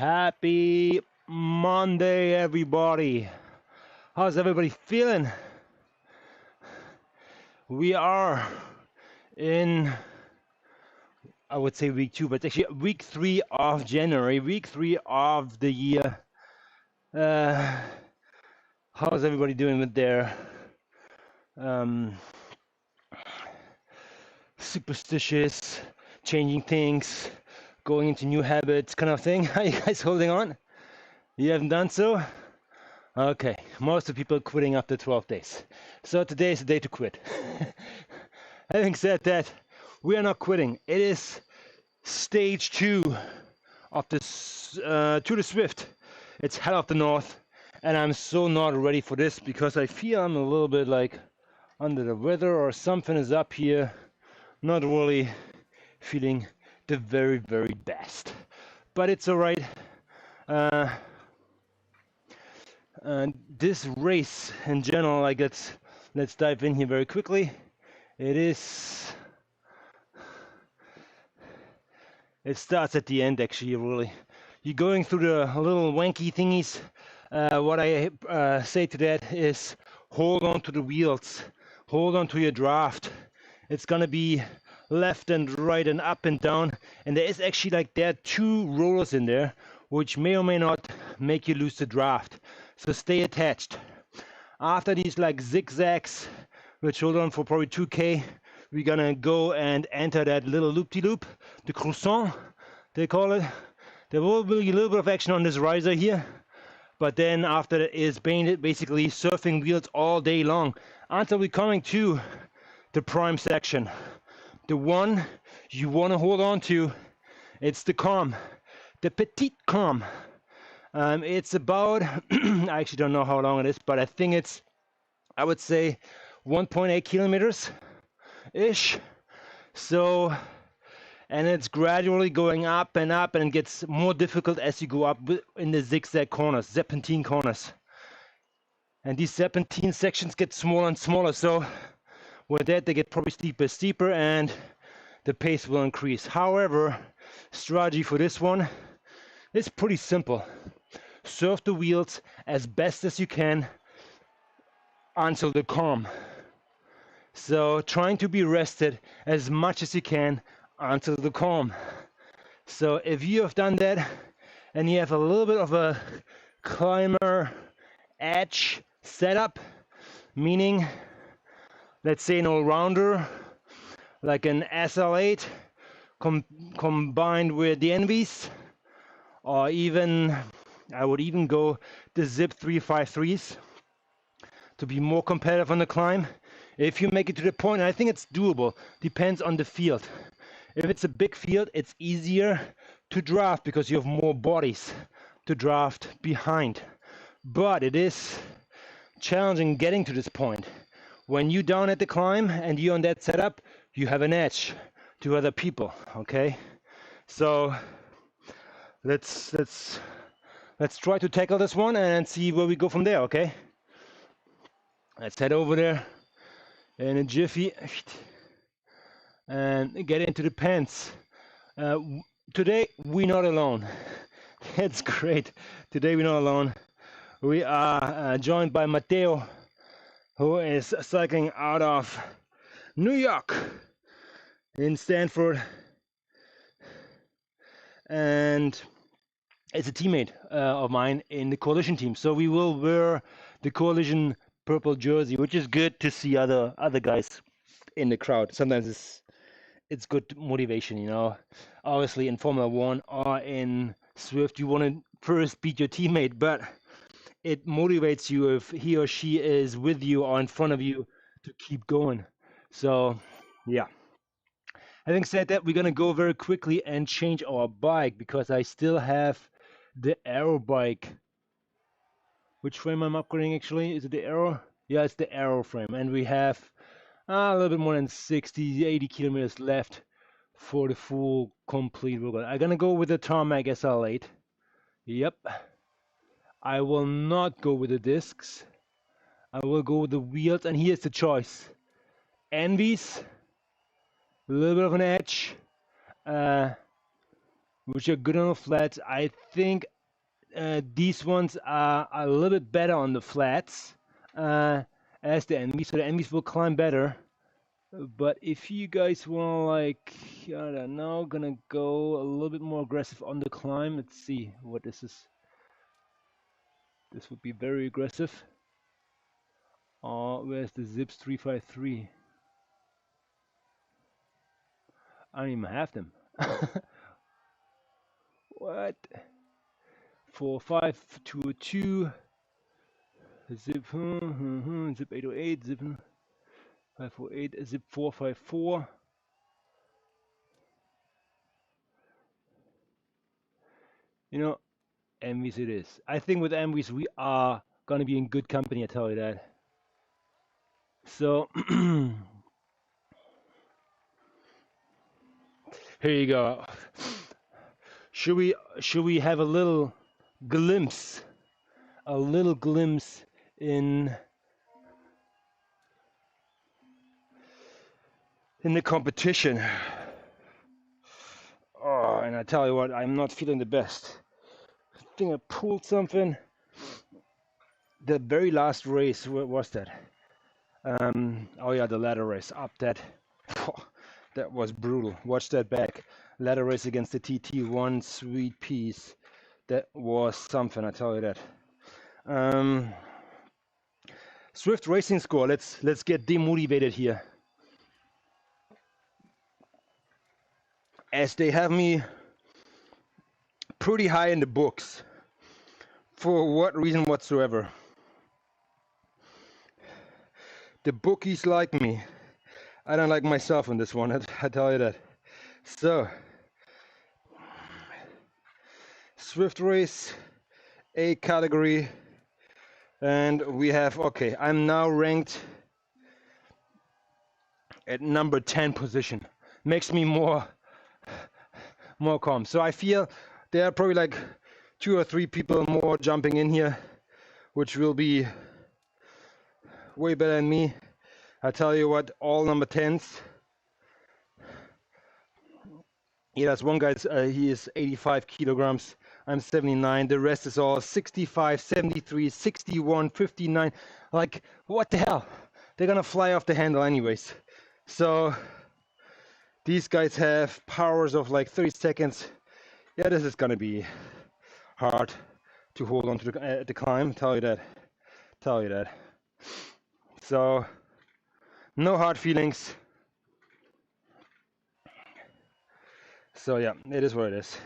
Happy Monday, everybody. How's everybody feeling? We are in, I would say week 2, but it's actually week 3 of January, week 3 of the year. How's everybody doing with their superstitious, changing things, going into new habits kind of thing? Are you guys holding on? You haven't done so? Okay, most of the people are quitting after 12 days. So today is the day to quit. Having said that, we are not quitting. It is stage 2 of this to the Zwift. It's hell of the north, and I'm so not ready for this because I feel I'm a little bit like under the weather or something is up here. Not really feeling the very, very best. But it's all right. This race in general, like let's dive in here very quickly. It starts at the end actually, really. You're going through the little wanky thingies. What I say to that is hold on to the wheels, hold on to your draft. It's gonna be left and right and up and down, and there are 2 rollers in there which may or may not make you lose the draft. So stay attached. After these like zigzags, which hold on for probably 2K, we're gonna go and enter that little loop-de-loop, the croissant, they call it. There will be a little bit of action on this riser here, but then after that is basically surfing wheels all day long until we're coming to the prime section. The one you wanna hold on to, it's the calm, the petite calm. It's about, I actually don't know how long it is, but I think it's, I would say 1.8 kilometers-ish. So, and it's gradually going up and it gets more difficult as you go up in the zigzag corners, serpentine corners. And these serpentine sections get smaller and smaller, so with that they get probably steeper and the pace will increase. However, strategy for this one is pretty simple. Surf the wheels as best as you can until the calm. So trying to be rested as much as you can until the calm. So if you have done that and you have a little bit of a climber edge setup, meaning let's say an all-rounder like an SL8 combined with the Envies, or even I would even go the Zip 353s to be more competitive on the climb. If you make it to the point, and I think it's doable, depends on the field. If it's a big field, it's easier to draft because you have more bodies to draft behind. But it is challenging getting to this point. When you're down at the climb and you're on that setup, you have an edge to other people, okay? So let's try to tackle this one and see where we go from there, okay? Let's head over there in a jiffy and get into the pants. Today we're not alone. That's great. Today we're not alone. We are joined by Matteo, who is cycling out of New York in Stanford, and it's a teammate of mine in the coalition team. So we will wear the coalition purple jersey, which is good to see other guys in the crowd. Sometimes it's good motivation, you know. Obviously in Formula 1 or in Zwift, you want to first beat your teammate, but it motivates you if he or she is with you or in front of you to keep going. So yeah. Having said that, we're gonna go very quickly and change our bike because I still have the Aero bike. Which frame I'm upgrading actually? Is it the Aero? Yeah, it's the Aero frame. And we have a little bit more than 60, 80 kilometers left for the full complete workout. I'm gonna go with the Tarmac SL8. Yep. I will not go with the discs. I will go with the wheels, and here's the choice. Envies, a little bit of an edge, which are good on the flats. I think these ones are a little bit better on the flats as the enemies, so the enemies will climb better. But if you guys want, like, I don't know, gonna go a little bit more aggressive on the climb. Let's see what this is. This would be very aggressive. Where's the Zips 353? I don't even have them. What? 45202. Zip, zip 808, zip 548, zip 454. You know, Envies it is. I think with Envies we are gonna be in good company, I tell you that. So here you go. Should we have a little glimpse in the competition? Oh, and I tell you what, I'm not feeling the best. I think I pulled something. The very last race, what was that? Oh yeah, the ladder race up that. That was brutal. Watch that back. Ladder race against the TT1, sweet piece. That was something, I tell you that. Zwift racing score. Let's get demotivated here, as they have me pretty high in the books. For what reason whatsoever. The bookies like me. I don't like myself in this one, I tell you that. So, Zwift race, A category, and we have, okay, I'm now ranked at number 10 position. Makes me more calm. So I feel there are probably like 2 or 3 people more jumping in here, which will be way better than me. I tell you what, all number 10s. Yeah, that's one guy, he is 85 kilograms. I'm 79. The rest is all 65, 73, 61, 59. Like, what the hell? They're gonna fly off the handle anyways. So these guys have powers of like 30 seconds. Yeah, this is gonna be hard to hold on to the climb. Tell you that. So no hard feelings. So yeah, it is what it is.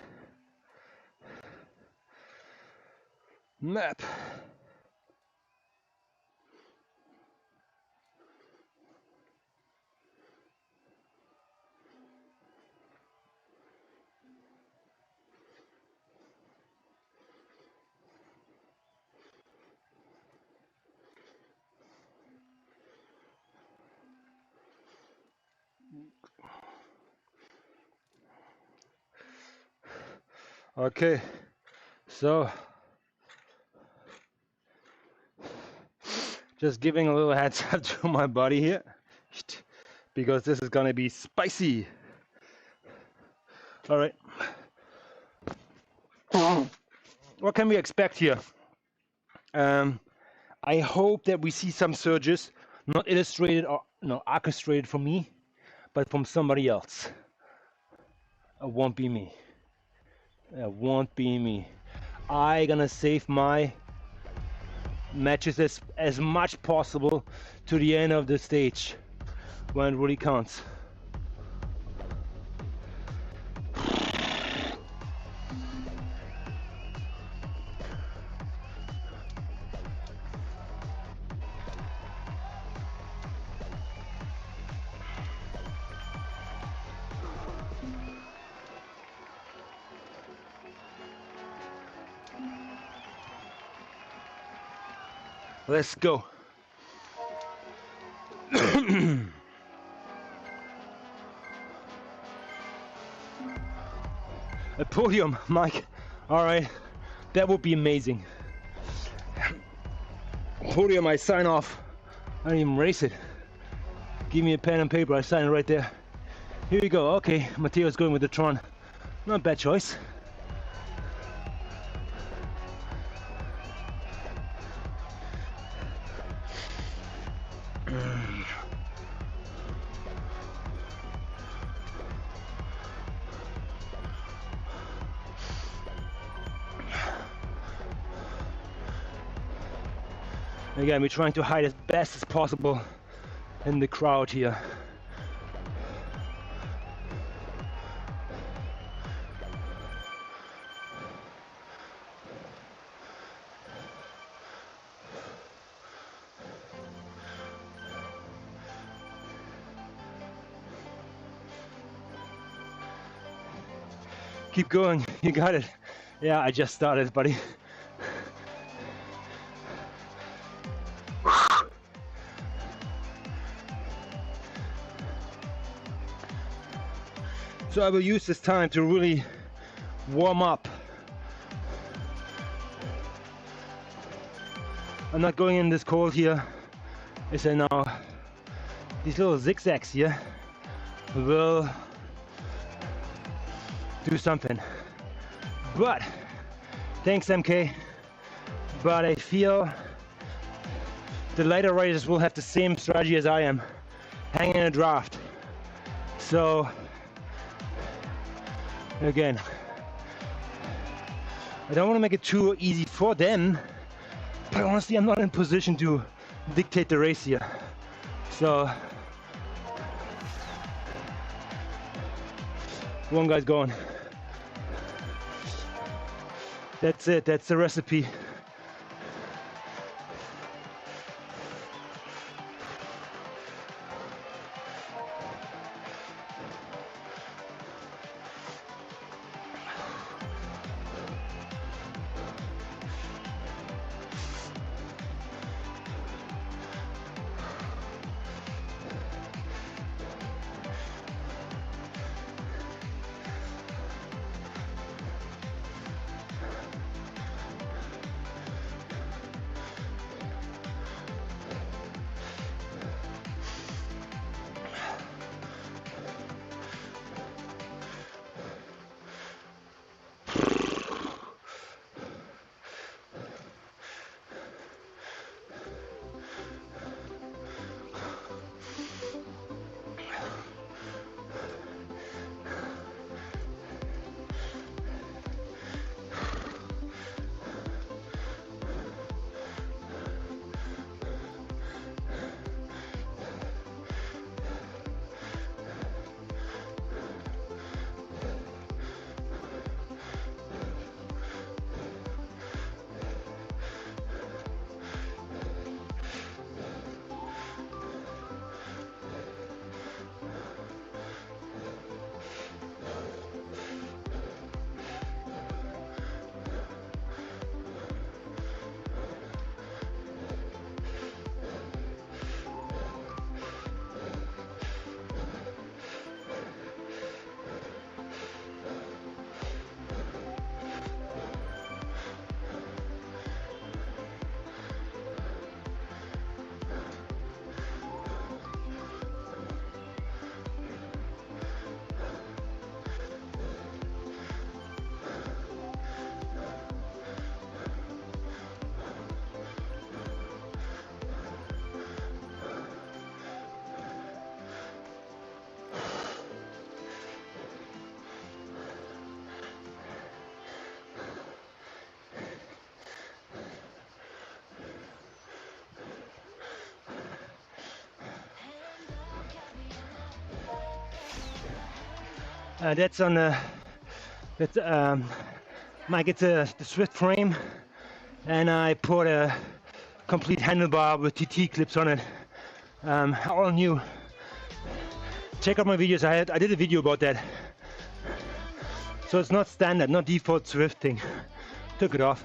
Map. Okay, so just giving a little heads up to my body here, because this is gonna be spicy. All right, what can we expect here? I hope that we see some surges, not illustrated or orchestrated from me, but from somebody else. It won't be me. It won't be me. I gonna save my matches as much possible to the end of the stage when it really counts. Let's go. A podium, Mike. All right, that would be amazing. Podium, I sign off. I don't even race it. Give me a pen and paper, I sign it right there. Here we go. Okay, Matteo's going with the Tron. Not a bad choice. Again, we're trying to hide as best as possible in the crowd here. Keep going, you got it. Yeah, I just started, buddy. So I will use this time to really warm up. I'm not going in this cold here. I say now, these little zigzags here will do something. But, thanks MK, but I feel the lighter riders will have the same strategy as I am, hanging in a draft. So, again, I don't want to make it too easy for them, but honestly I'm not in position to dictate the race here. So, one guy's gone. That's it, that's the recipe. That's on the, Mike, it's the Zwift frame, and I put a complete handlebar with TT clips on it, all new. Check out my videos, I did a video about that. So it's not standard, not default Zwift thing. Took it off.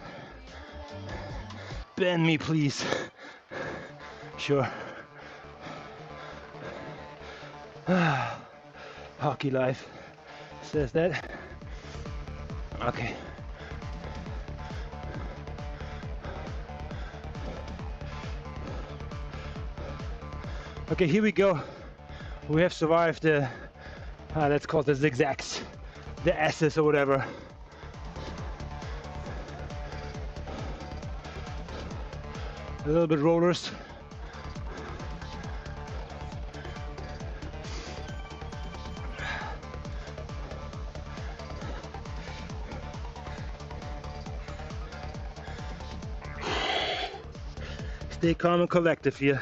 Ban me, please. Sure. Hockey life says that. Okay. Okay, here we go. We have survived the, let's call it the zigzags, the S's or whatever. A little bit rollers. Stay calm and collective here.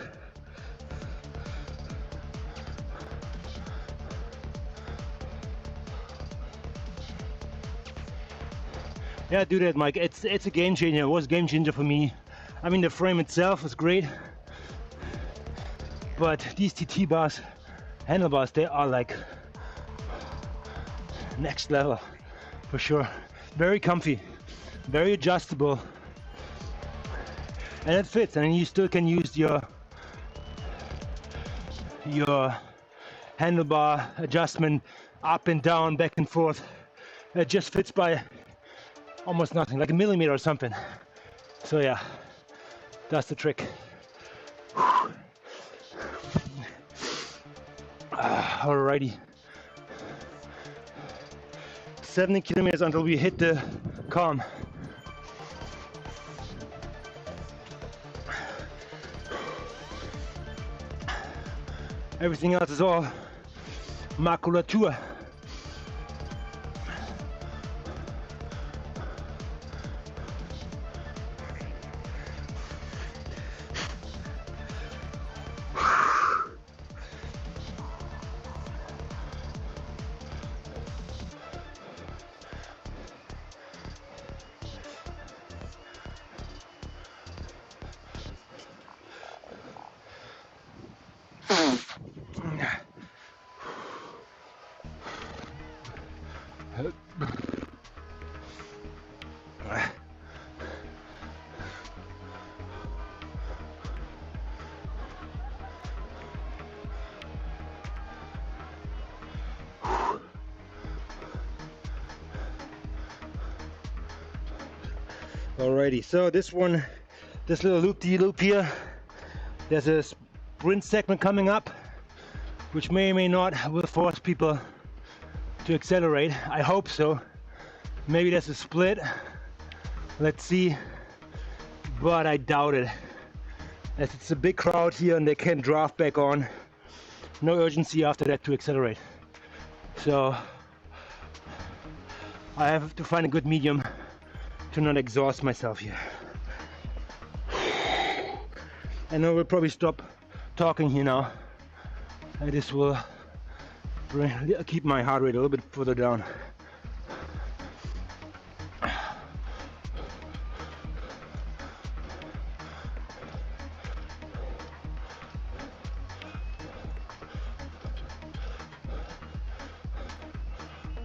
Yeah, do that, Mike. It's a game changer. It was a game changer for me. I mean, the frame itself is great, but these TT bars, handlebars, they are like next level for sure. Very comfy, very adjustable, and it fits. And you still can use your handlebar adjustment up and down, back and forth. It just fits by almost nothing, like a millimeter or something. So yeah, that's the trick. Alrighty. 70 kilometers until we hit the calm. Everything else is all maculature. Alrighty, so this little loop-de-loop here, there's a sprint segment coming up, which may or may not will force people to accelerate. I hope so. Maybe there's a split. Let's see, but I doubt it, as it's a big crowd here and they can draft back on. No urgency after that to accelerate. So I have to find a good medium to not exhaust myself here. And I will probably stop talking here now. And this will keep my heart rate a little bit further down.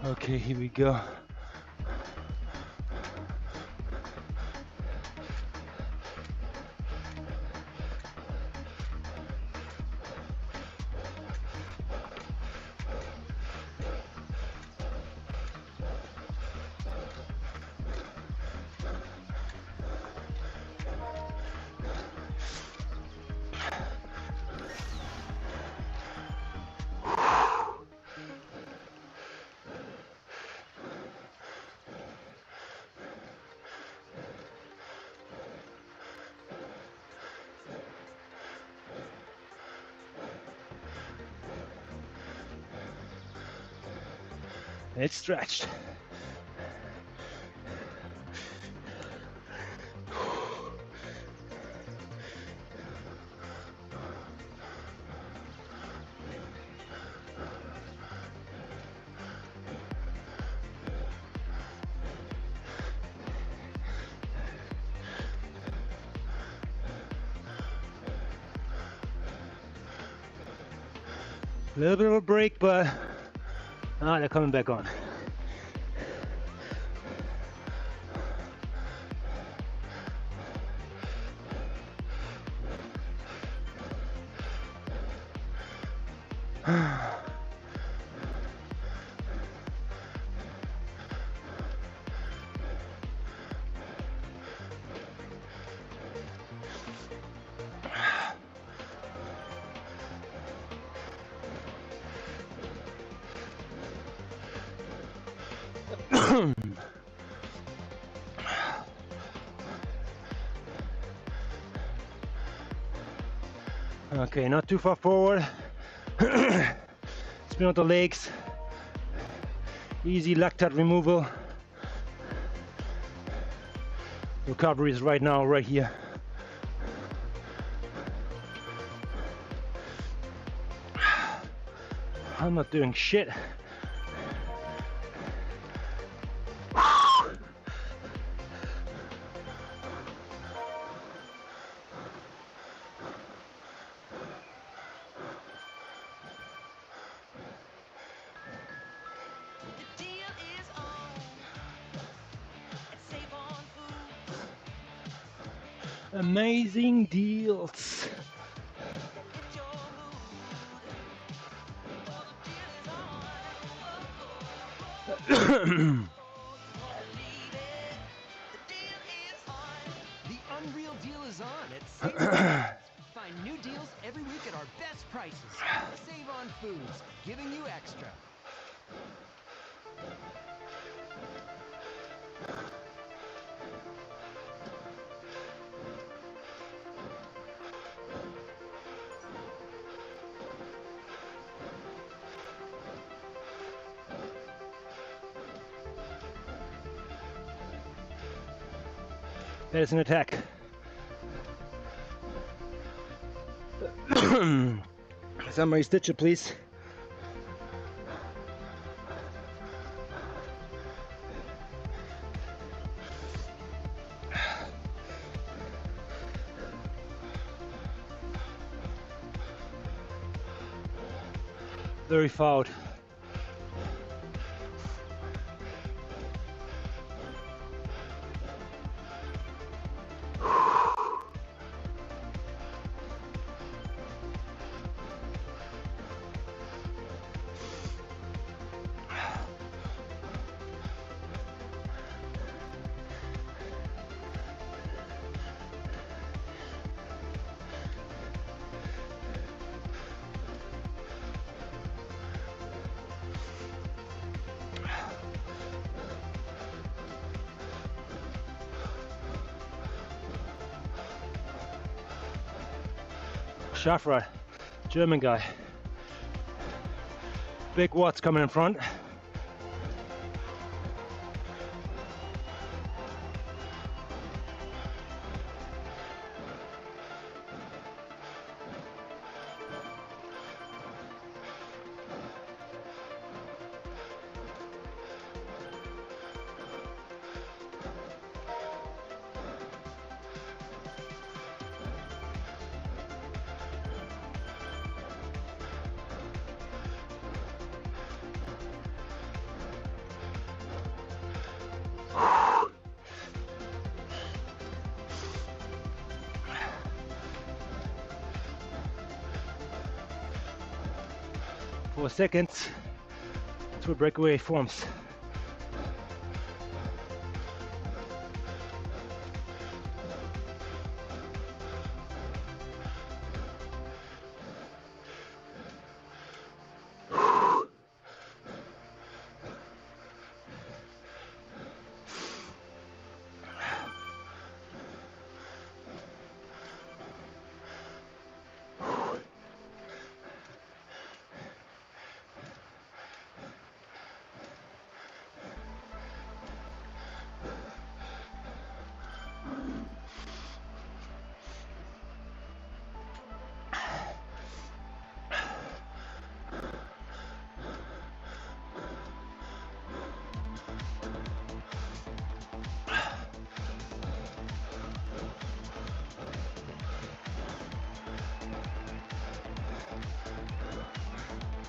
Okay, here we go. It's stretched. A little bit of a break, but they're coming back on. Okay, not too far forward. Spin out the legs. Easy lactate removal. Recovery is right now, right here. I'm not doing shit. Amazing deals. The unreal deal is on at ZwiftRaceCraft. Find new deals every week at our best prices. Save on foods, giving you extra. That is an attack. Somebody stitch it, please. Very fouled. Schaffer, German guy. Big watts coming in front. For seconds to breakaway forms.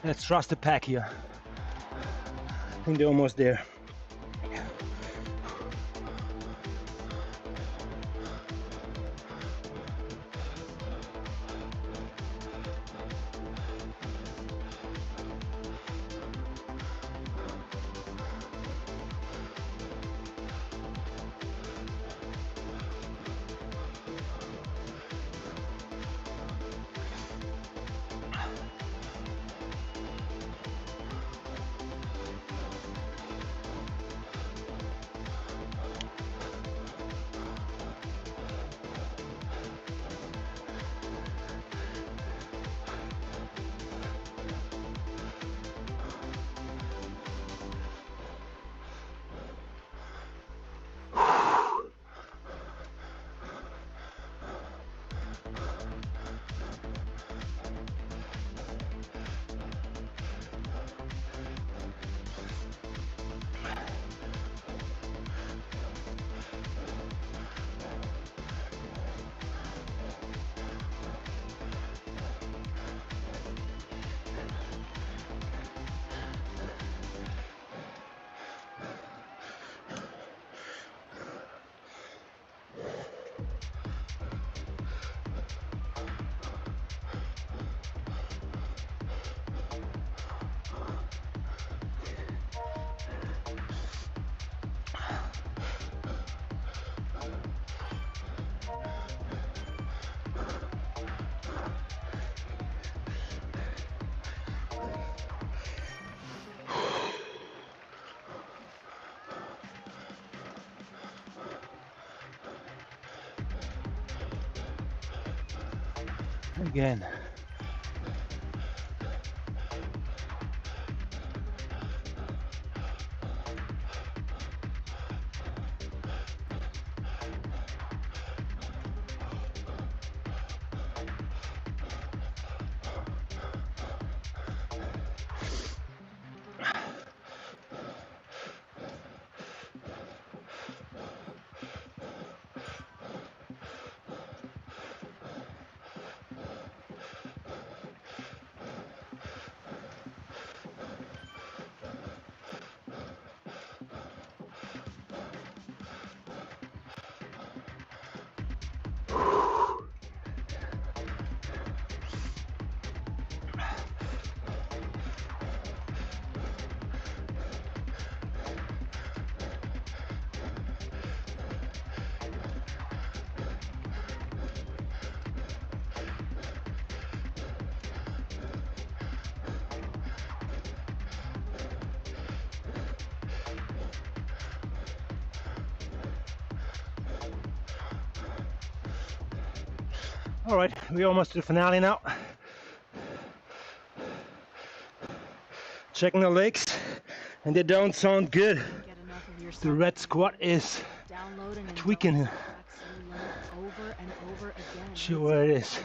Let's trust the pack here. I think they're almost there. Again. All right, we're almost to the finale now. Checking the legs, and they don't sound good. The red squat is tweaking. Over and over again. See where it is.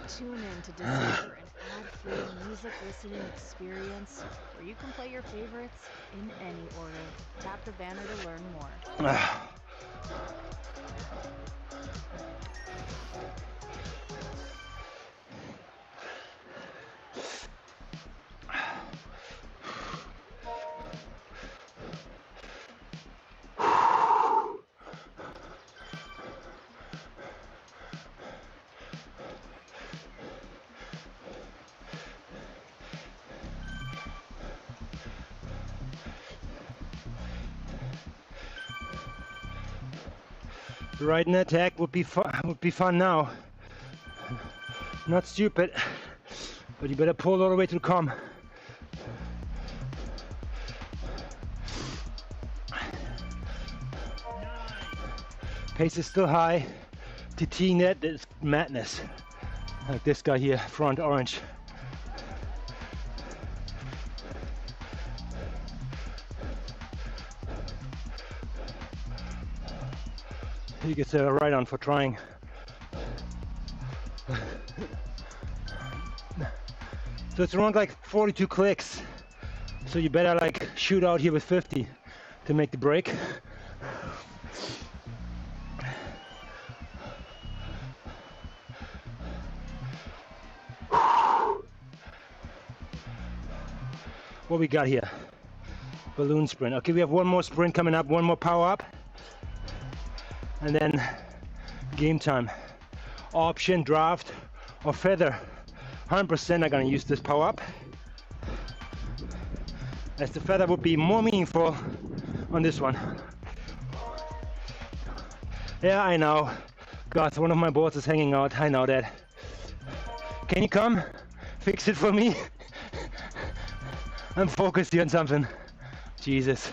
Tune in to discover an ad-free music listening experience where you can play your favorites in any order. Tap the banner to learn more. Riding attack would be fun now. Not stupid, but you better pull all the way to the com. Pace is still high. TT net is madness. Like this guy here, front orange. He gets a right on for trying. So it's around like 42 clicks. So you better like shoot out here with 50 to make the break. What we got here? Balloon sprint. Okay, we have one more sprint coming up, one more power up. And then game time. Option, draft, or feather. 100% I'm gonna use this power up, as the feather would be more meaningful on this one. Yeah, I know. God, one of my boards is hanging out. I know that. Can you come? Fix it for me? I'm focused here on something. Jesus.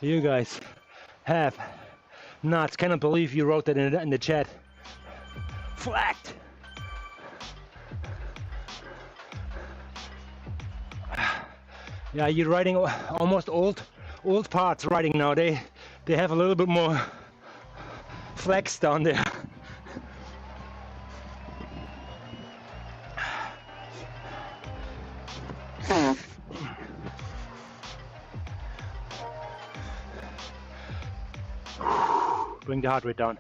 You guys have nuts. Cannot believe you wrote that in the chat. Flacked. Yeah, you're writing almost old parts writing now. They have a little bit more flex down there. Bring the heart rate down.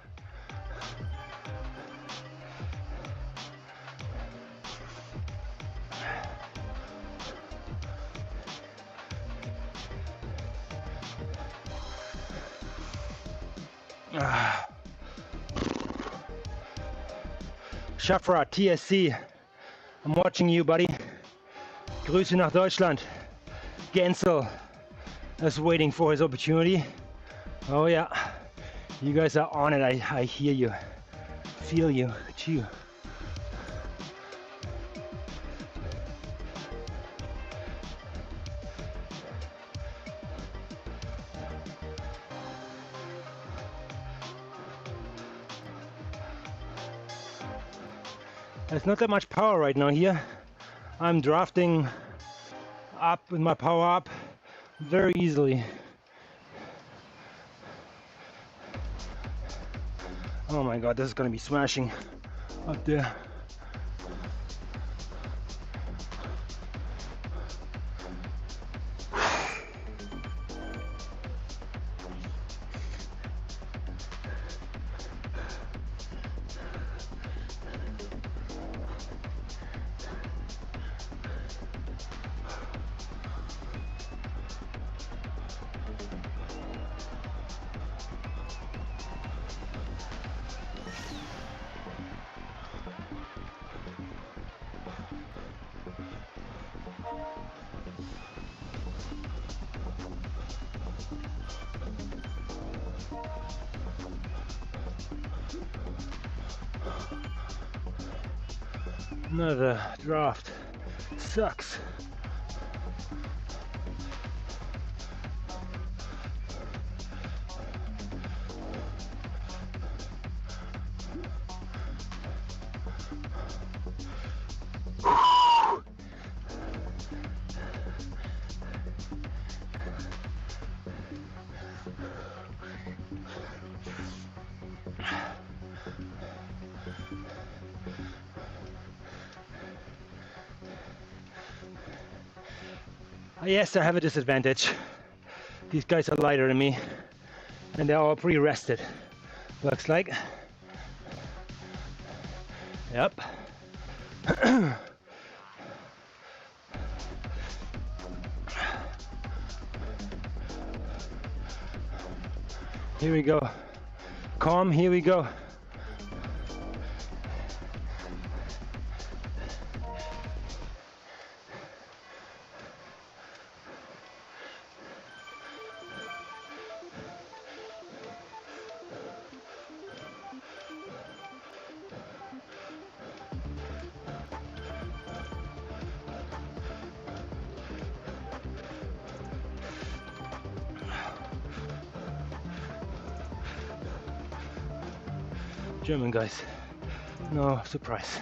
Schafra, TSC, I'm watching you, buddy. Grüße nach Deutschland. Gensel is waiting for his opportunity. Oh yeah, you guys are on it. I hear you, feel you, chew. There's not that much power right now here. I'm drafting up with my power up very easily. Oh my god, this is gonna be smashing up there. Another draft. Sucks. Yes, I have a disadvantage. These guys are lighter than me, and they're all pretty rested. Looks like. Yep. Here we go. Calm, here we go. German guys, no surprise.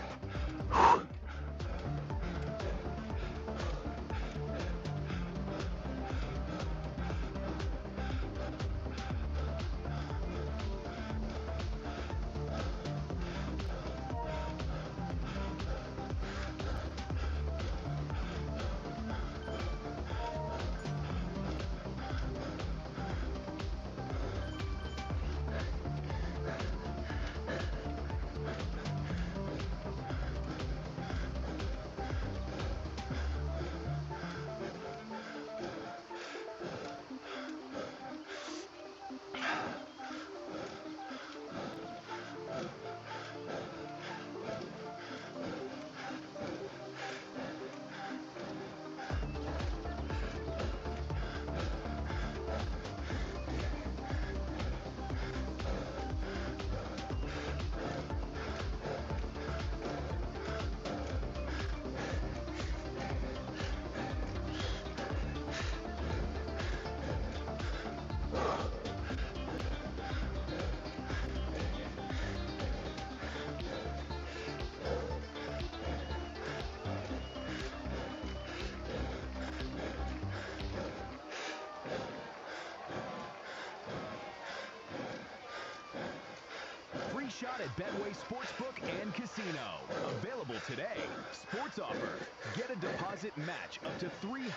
Shot at Betway Sportsbook and Casino. Available today. Sports offer. Get a deposit match up to $300.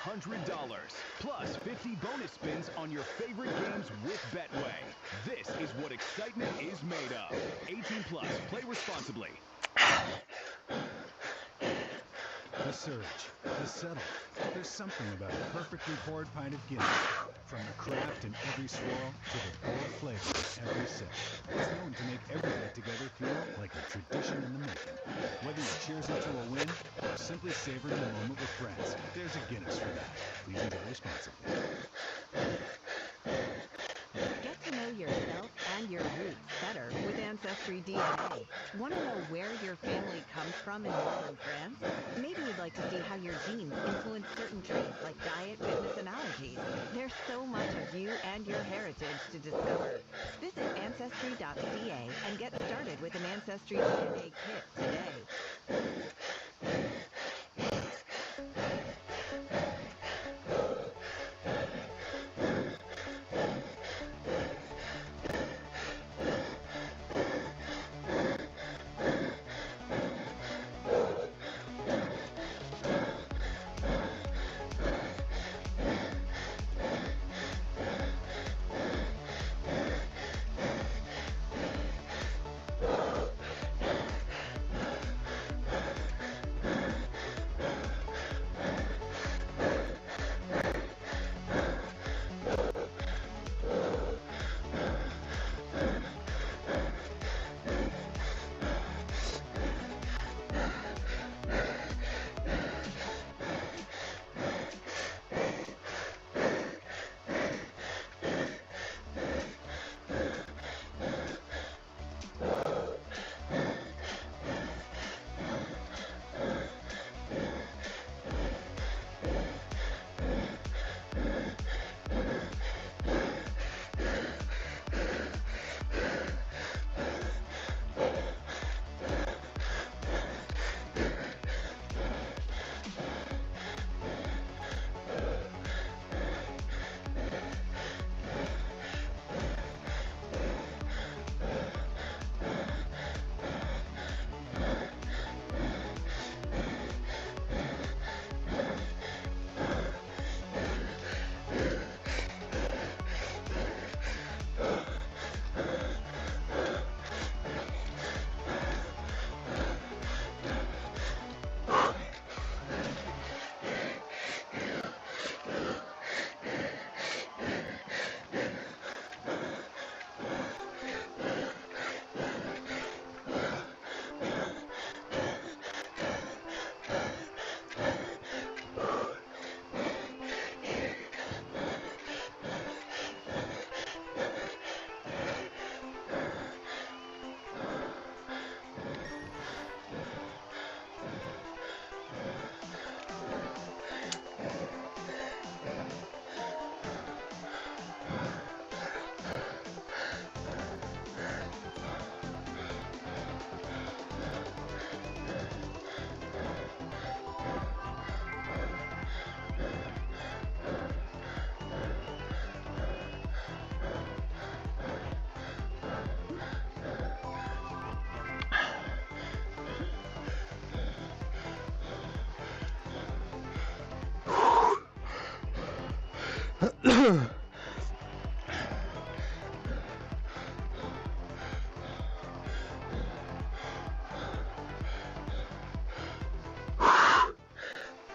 Plus 50 bonus spins on your favorite games with Betway. This is what excitement is made of. 18 plus. Play responsibly. The surge, the settle. There's something about a perfectly poured pint of Guinness. From the craft in every swirl to the bold flavor in every sip. It's known to make every get together feel like a tradition in the making. Whether you cheers it to a win or simply savoring the moment with friends, there's a Guinness for that. Please enjoy responsibly. Get to know yourself and your roots better with Ancestry DNA. Want to know where your family comes from in northern France? Maybe you'd like to see how your genes influence certain traits like diet, fitness, and allergies. There's so much of you and your heritage to discover. Visit Ancestry.ca and get started with an Ancestry DNA kit today.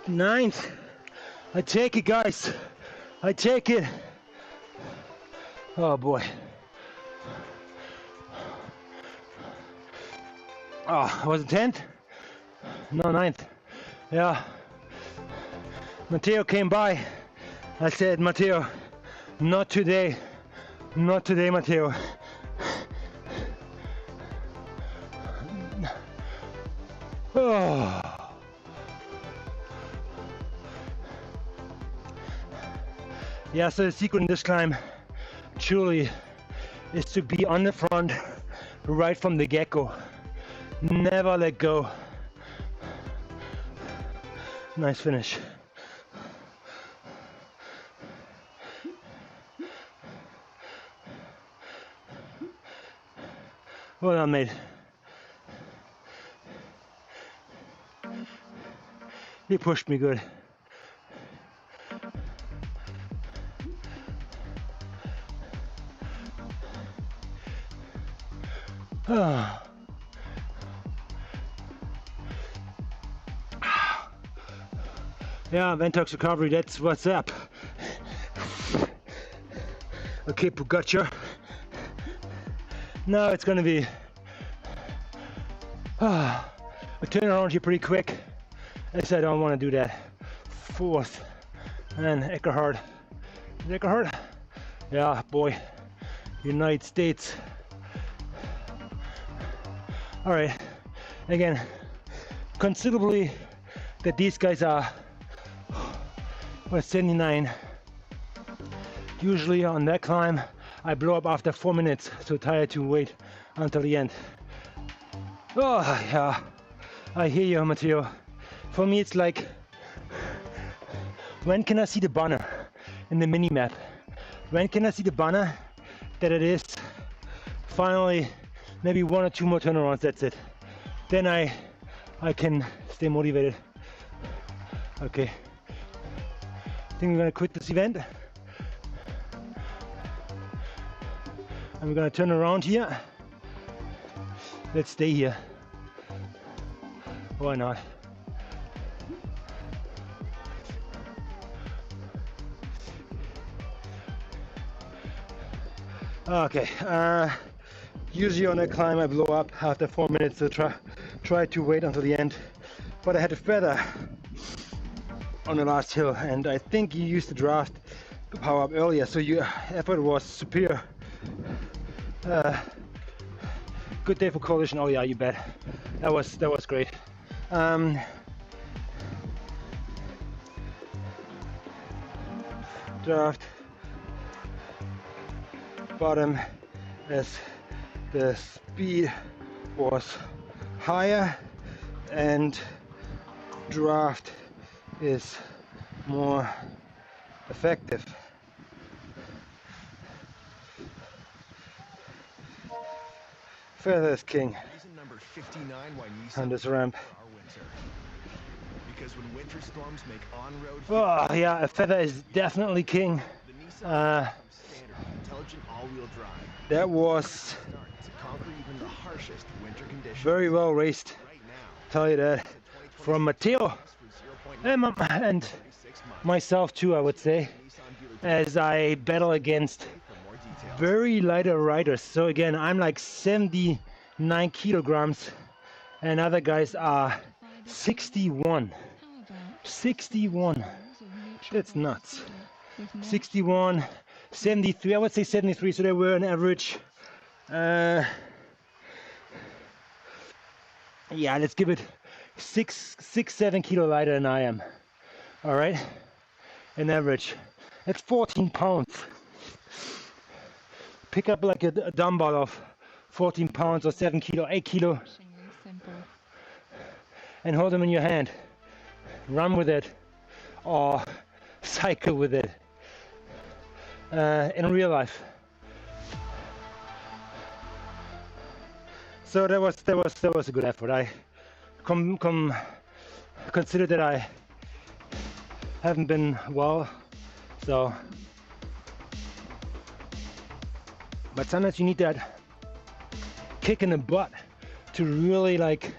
Ninth. I take it, guys. I take it. Oh boy. Oh, was it 10th? No, 9th. Yeah. Matteo came by. I said, Matteo, not today. Not today, Matteo. Oh. Yeah, so the secret in this climb truly is to be on the front right from the get-go. Never let go. Nice finish. Well done, mate. You pushed me good. Ah. Yeah, Ventox recovery, that's what's up. Okay, Pugacha. Now it's gonna be a turn around here pretty quick. I said I don't want to do that. 4th. And Eckerhard. Is it Eckerhard? Yeah, boy. United States. Alright. Again, considerably that these guys are 79. Usually on that climb I blow up after 4 minutes, so tired to wait until the end. Oh yeah, I hear you, Matteo. For me it's like, when can I see the banner in the mini map? When can I see the banner that it is finally maybe 1 or 2 more turnarounds, that's it. Then I can stay motivated. Okay. I think we're gonna quit this event. And we're gonna turn around here. Let's stay here. Why not? Okay. Usually on a climb I blow up after 4 minutes, so try to wait until the end. But I had a feather on the last hill, and I think you used the draft power up earlier, so your effort was superior. Good day for collision. Oh yeah, you bet. That was great. Draft bottom as the speed was higher, and draft is more effective. Feather is king Reason number 59 why on this ramp. are winter. Because when winter storms make on-road Oh yeah, a feather is definitely king. the Nissan becomes standard intelligent all-wheel drive. That was Start to conquer even the harshest winter conditions. very well raced, Right now, tell you that, from Matteo and myself too, I would say, as I battle against very lighter riders. So again, I'm like 79 kilograms and other guys are 61. 61. That's nuts. 61, 73, I would say 73, so they were an average. Yeah, let's give it 7 kilo lighter than I am. All right, an average. That's 14 pounds. Pick up like a dumbbell of 14 pounds or 7 kilo, 8 kilo, and hold them in your hand. Run with it or cycle with it in real life. So that was a good effort. I consider that I haven't been well, so But sometimes you need that kick in the butt to really like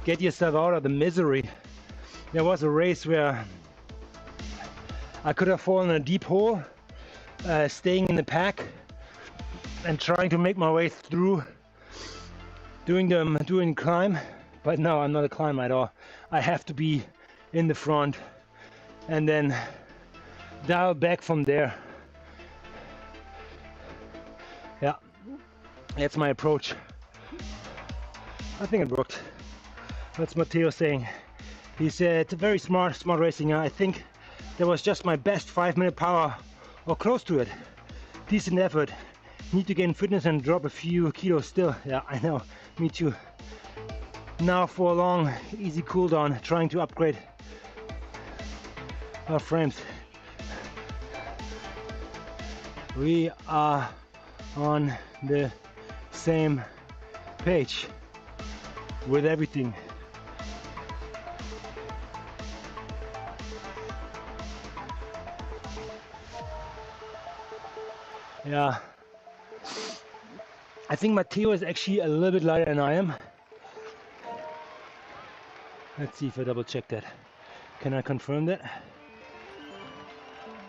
get yourself out of the misery. There was a race where I could have fallen in a deep hole, staying in the pack and trying to make my way through doing climb, but no, I'm not a climber at all. I have to be in the front and then dial back from there. Yeah, that's my approach. I think it worked. What's Matteo saying? He said it's a very smart racing. I think that was just my best 5-minute power or close to it. Decent effort. Need to gain fitness and drop a few kilos still. Yeah, I know, me too. Now for a long, easy cool down, trying to upgrade our frames. We are on the same page with everything. Yeah, I think Matteo is actually a little bit lighter than I am. Let's see if I double check that. Can I confirm that?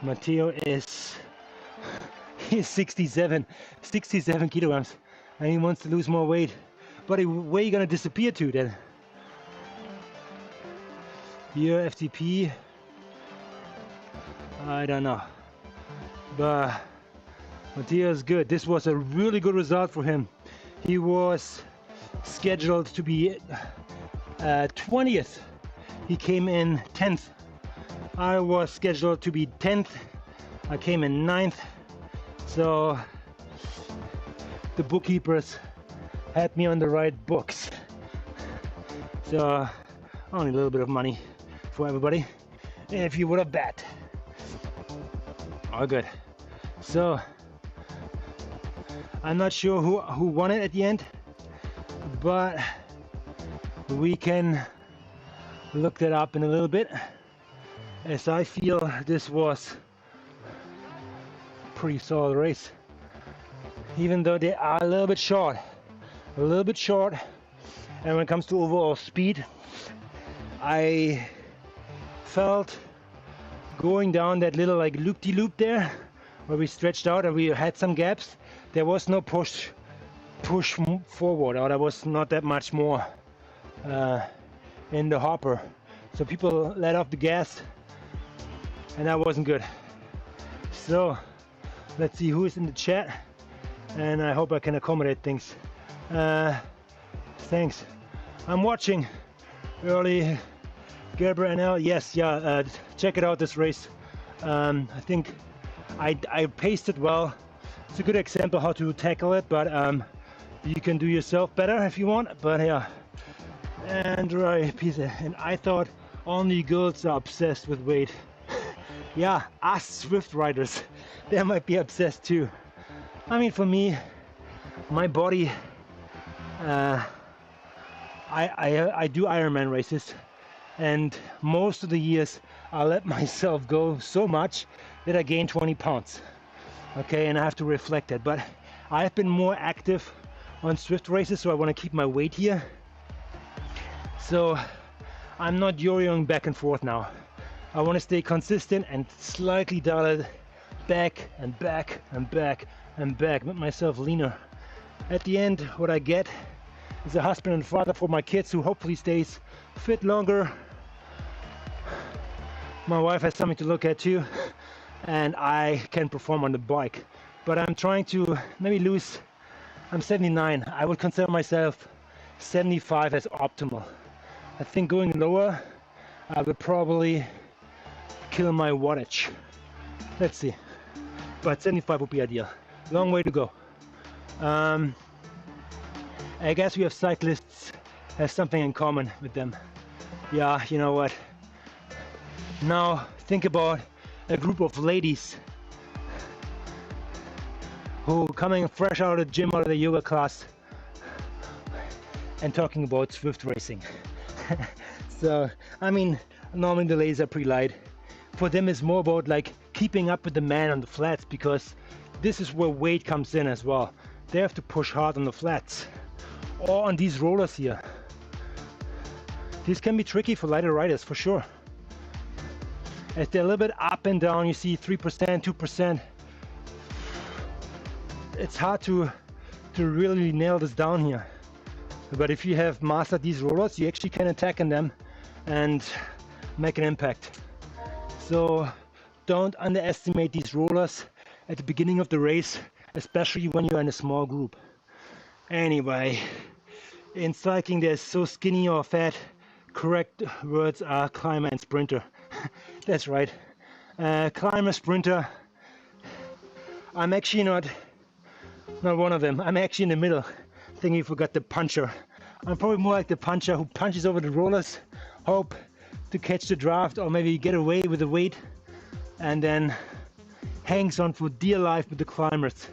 Matteo is he's 67 kilograms and he wants to lose more weight. But where are you gonna disappear to then? Here, FTP, I don't know. But Matteo is good. This was a really good result for him. He was scheduled to be 20th. He came in 10th. I was scheduled to be 10th. I came in 9th. So the bookkeepers had me on the right books. So only a little bit of money for everybody. If you would have bet. All good. So I'm not sure who won it at the end, but we can look that up in a little bit, as I feel this was a pretty solid race, even though they are a little bit short. And when it comes to overall speed, I felt going down that little like loop-de-loop there, where we stretched out and we had some gaps, there was no push forward, or there was not that much more in the hopper. So people let off the gas and that wasn't good. So let's see who is in the chat, and I hope I can accommodate things. Thanks. I'm watching early. Gabriel NL, yes, yeah, check it out, this race. I think I paced it well. It's a good example how to tackle it, but you can do yourself better if you want. But yeah, Android pizza. And I thought only girls are obsessed with weight. Yeah, us Zwift riders, they might be obsessed too. I mean, for me, my body, I do Ironman races, and most of the years I let myself go so much that I gain 20 pounds. Okay, and I have to reflect that. But I've been more active on Zwift races, so I want to keep my weight here. So I'm not yo-yoing back and forth now. I want to stay consistent and slightly dial it back and back and back and back, make myself leaner. At the end, what I get is a husband and father for my kids who hopefully stays fit longer. My wife has something to look at too, and I can perform on the bike. But I'm trying to maybe lose, I'm 79, I would consider myself 75 as optimal. I think going lower, I would probably kill my wattage. Let's see, but 75 would be ideal. Long way to go. I guess we have cyclists have something in common with them. Yeah, you know what? Now think about a group of ladies who coming fresh out of the gym, out of the yoga class, and talking about Zwift racing. So, I mean, normally the ladies are pretty light. For them it's more about like keeping up with the man on the flats, because this is where weight comes in as well. They have to push hard on the flats or on these rollers here. These can be tricky for lighter riders for sure. As they're a little bit up and down, you see 3%, 2%. It's hard to really nail this down here. But if you have mastered these rollers, you actually can attack in them and make an impact. So don't underestimate these rollers at the beginning of the race, especially when you're in a small group. Anyway, in cycling there's so skinny or fat. Correct words are climber and sprinter. That's right. Climber, sprinter. I'm actually not one of them. I'm actually in the middle. I think you forgot the puncher. I'm probably more like the puncher who punches over the rollers, hope to catch the draft or maybe get away with the weight, and then hangs on for dear life with the climbers.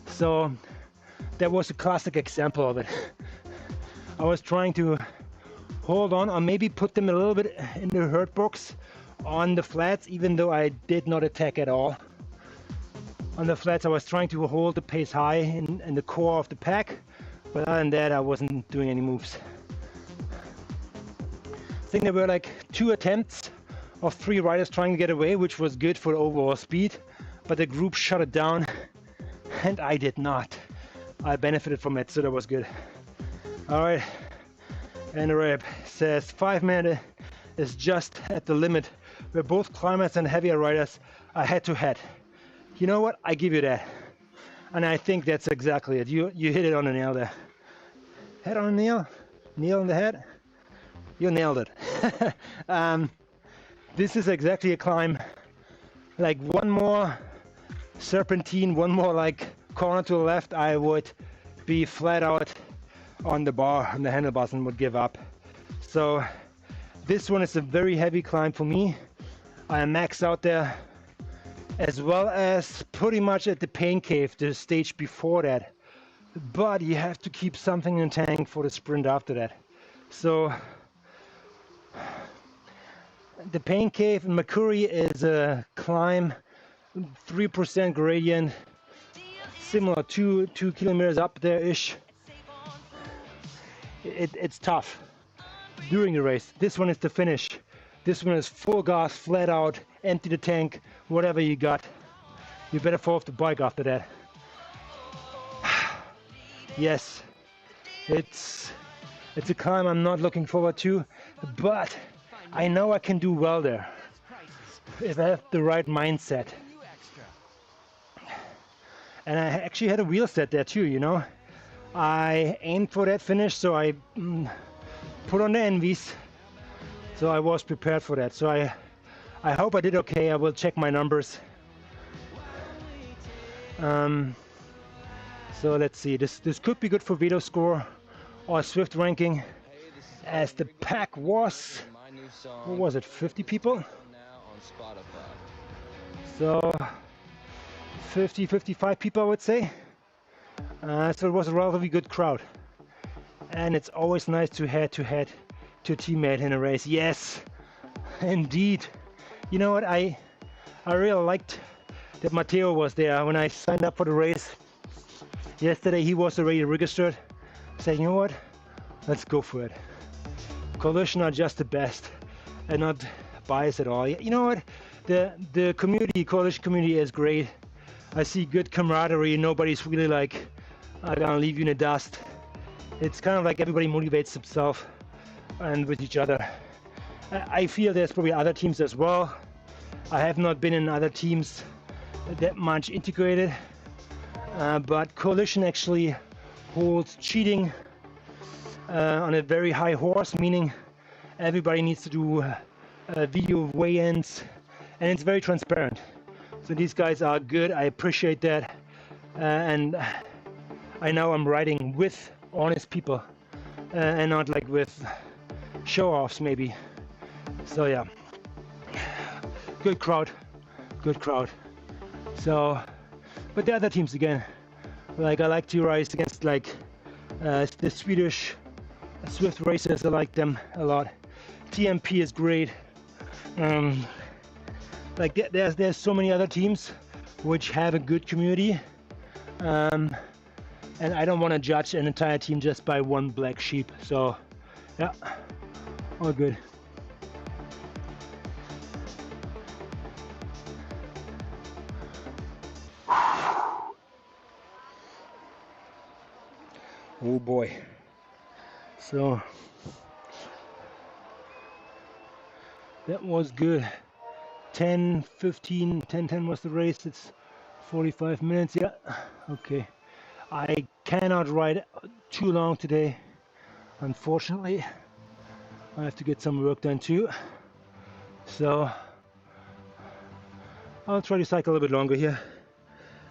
So that was a classic example of it. I was trying to hold on or maybe put them a little bit in the hurt box on the flats, even though I did not attack at all. On the flats I was trying to hold the pace high in the core of the pack, but other than that I wasn't doing any moves. I think there were like 2 attempts of 3 riders trying to get away, which was good for the overall speed, but the group shut it down and I did not. I benefited from it, so that was good. Alright, and the rep says 5 minutes is just at the limit where both climbers and heavier riders are head to head. You know what? I give you that. And I think that's exactly it. You hit it on the nail there. Head on the nail? Nail on the head? You nailed it. This is exactly a climb. Like one more serpentine, one more like corner to the left, I would be flat out on the bar, on the handlebars, and would give up. So this one is a very heavy climb for me. I am maxed out there, as well as pretty much at the pain cave, the stage before that. But you have to keep something in the tank for the sprint after that. So the pain cave in Mercury is a climb, 3% gradient, similar to 2 kilometers up there-ish. It's tough during the race. This one is the finish. This one is full gas, flat out, empty the tank, whatever you got. You better fall off the bike after that. Yes, it's a climb I'm not looking forward to, but I know I can do well there if I have the right mindset. And I actually had a wheel set there too, you know. I aimed for that finish, so I put on the envies. So I was prepared for that. So I hope I did okay. I will check my numbers. So let's see. This could be good for Veto score or Zwift ranking, as the pack was, what was it, 50 people? So 50, 55 people I would say. So it was a relatively good crowd. And it's always nice to head to a teammate in a race. Yes, indeed. You know what, I really liked that Matteo was there when I signed up for the race. Yesterday he was already registered. Saying, you know what, let's go for it. Coalition are just the best and not biased at all. You know what, the community, coalition community is great. I see good camaraderie. Nobody's really like, I'm gonna leave you in the dust. It's kind of like everybody motivates himself and with each other. I feel there's probably other teams as well. I have not been in other teams that much integrated, but coalition actually holds cheating on a very high horse, meaning everybody needs to do video weigh-ins, and it's very transparent. So these guys are good. I appreciate that, and I know I'm riding with honest people and not like with show-offs maybe. So yeah, good crowd. So, but the other teams again, like I like to race against like the Swedish Zwift racers. I like them a lot. TMP is great. Like there's so many other teams, which have a good community. And I don't want to judge an entire team just by one black sheep. So yeah, all good. Oh boy. So that was good. 10:10 was the race. It's 45 minutes. Yeah, okay. I cannot ride too long today, unfortunately. I have to get some work done too. So I'll try to cycle a little bit longer here,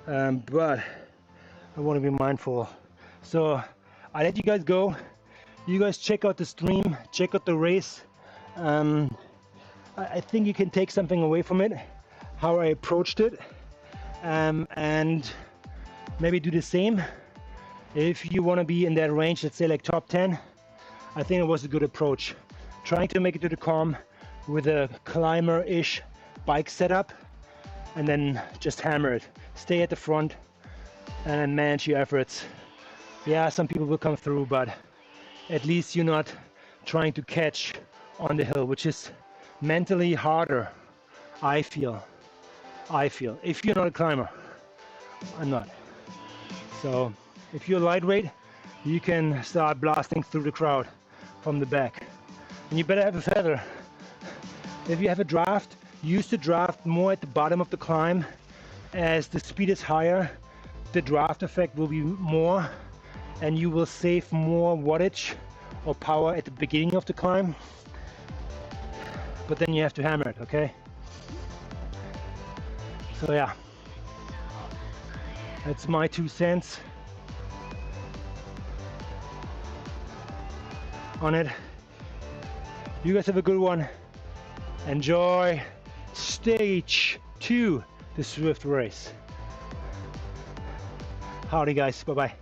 but I want to be mindful. So I let you guys go. You guys check out the stream, check out the race. I think you can take something away from it, how I approached it, and maybe do the same. If you want to be in that range, let's say like top 10, I think it was a good approach. Trying to make it to the calm with a climber-ish bike setup, and then just hammer it. Stay at the front and then manage your efforts. Yeah, some people will come through, but at least you're not trying to catch on the hill, which is mentally harder, I feel. If you're not a climber, I'm not. So if you're lightweight, you can start blasting through the crowd from the back. And you better have a feather. If you have a draft, use the draft more at the bottom of the climb. As the speed is higher, the draft effect will be more, and you will save more wattage or power at the beginning of the climb. But then you have to hammer it, okay? So yeah, that's my 2 cents on it. You guys have a good one. Enjoy stage 2, the Zwift race. Howdy guys, bye-bye.